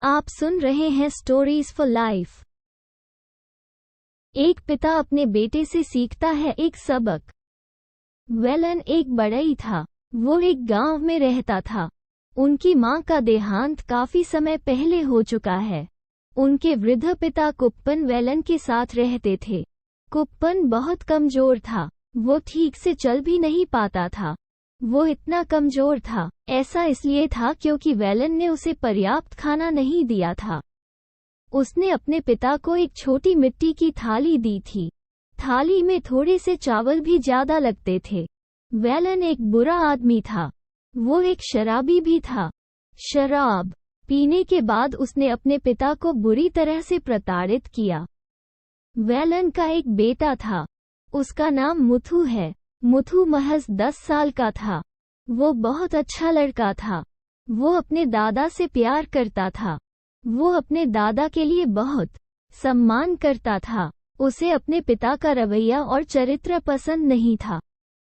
आप सुन रहे हैं स्टोरीज फॉर लाइफ। एक पिता अपने बेटे से सीखता है एक सबक। वेलन एक बढ़ई था। वो एक गांव में रहता था। उनकी मां का देहांत काफी समय पहले हो चुका है। उनके वृद्ध पिता कुप्पन वेलन के साथ रहते थे। कुप्पन बहुत कमजोर था। वो ठीक से चल भी नहीं पाता था। वो इतना कमजोर था, ऐसा इसलिए था क्योंकि वेलन ने उसे पर्याप्त खाना नहीं दिया था। उसने अपने पिता को एक छोटी मिट्टी की थाली दी थी। थाली में थोड़े से चावल भी ज्यादा लगते थे। वेलन एक बुरा आदमी था। वो एक शराबी भी था। शराब पीने के बाद उसने अपने पिता को बुरी तरह से प्रताड़ित किया। वेलन का एक बेटा था। उसका नाम मुथु है। मुथु महज 10 साल का था। वो बहुत अच्छा लड़का था। वो अपने दादा से प्यार करता था। वो अपने दादा के लिए बहुत सम्मान करता था। उसे अपने पिता का रवैया और चरित्र पसंद नहीं था,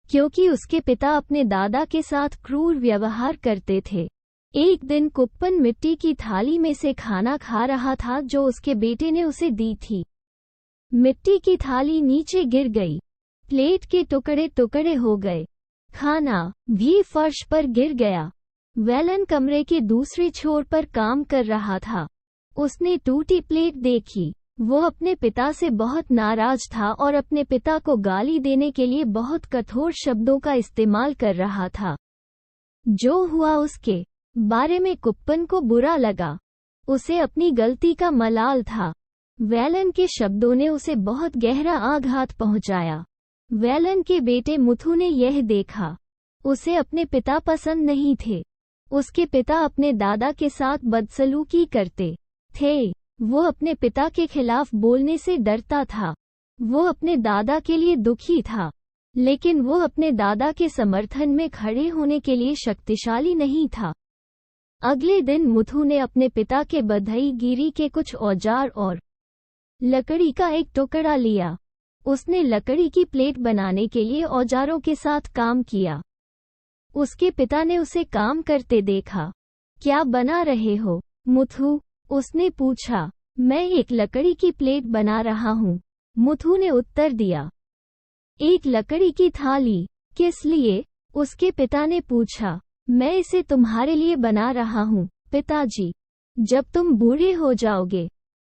क्योंकि उसके पिता अपने दादा के साथ क्रूर व्यवहार करते थे। एक दिन कुप्पन मिट्टी की थाली में से खाना खा रहा था जो उसके बेटे ने उसे दी थी। मिट्टी की थाली नीचे गिर गई। प्लेट के टुकड़े टुकड़े हो गए। खाना भी फर्श पर गिर गया। वेलन कमरे के दूसरे छोर पर काम कर रहा था। उसने टूटी प्लेट देखी। वो अपने पिता से बहुत नाराज था और अपने पिता को गाली देने के लिए बहुत कठोर शब्दों का इस्तेमाल कर रहा था। जो हुआ उसके बारे में कुप्पन को बुरा लगा। उसे अपनी गलती का मलाल था। वेलन के शब्दों ने उसे बहुत गहरा आघात पहुंचाया। वेलन के बेटे मुथु ने यह देखा। उसे अपने पिता पसंद नहीं थे। उसके पिता अपने दादा के साथ बदसलूकी करते थे। वो अपने पिता के खिलाफ बोलने से डरता था। वो अपने दादा के लिए दुखी था, लेकिन वो अपने दादा के समर्थन में खड़े होने के लिए शक्तिशाली नहीं था। अगले दिन मुथु ने अपने पिता के बढ़ईगिरी के कुछ औजार और लकड़ी का एक टुकड़ा लिया। उसने लकड़ी की प्लेट बनाने के लिए औजारों के साथ काम किया। उसके पिता ने उसे काम करते देखा। क्या बना रहे हो, मुथु? उसने पूछा। मैं एक लकड़ी की प्लेट बना रहा हूँ, मुथु ने उत्तर दिया। एक लकड़ी की थाली? किस लिए? उसके पिता ने पूछा। मैं इसे तुम्हारे लिए बना रहा हूँ, पिताजी। जब तुम बूढ़े हो जाओगे,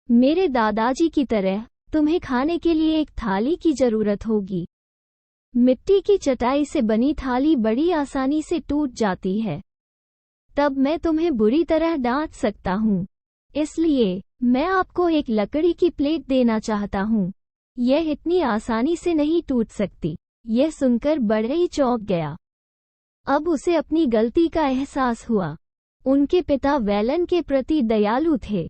मेरे दादाजी की तरह, तुम्हें खाने के लिए एक थाली की जरूरत होगी। मिट्टी की चटाई से बनी थाली बड़ी आसानी से टूट जाती है। तब मैं तुम्हें बुरी तरह डांट सकता हूँ। इसलिए मैं आपको एक लकड़ी की प्लेट देना चाहता हूँ। यह इतनी आसानी से नहीं टूट सकती। यह सुनकर बढ़ई चौंक गया। अब उसे अपनी गलती का एहसास हुआ। उनके पिता वेलन के प्रति दयालु थे।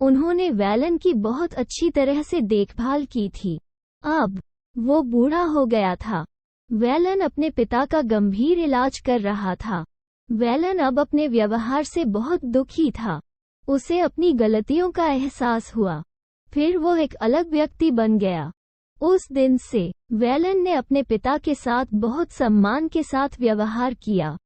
उन्होंने वेलन की बहुत अच्छी तरह से देखभाल की थी। अब वो बूढ़ा हो गया था। वेलन अपने पिता का गंभीर इलाज कर रहा था। वेलन अब अपने व्यवहार से बहुत दुखी था। उसे अपनी गलतियों का एहसास हुआ। फिर वो एक अलग व्यक्ति बन गया। उस दिन से वेलन ने अपने पिता के साथ बहुत सम्मान के साथ व्यवहार किया।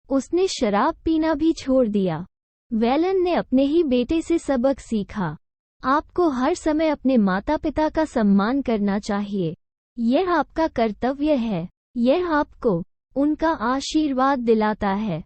उसने शराब पीना भी छोड़ दिया। वेलन ने अपने ही बेटे से सबक सीखा। आपको हर समय अपने माता पिता का सम्मान करना चाहिए। यह आपका कर्तव्य है। यह आपको उनका आशीर्वाद दिलाता है।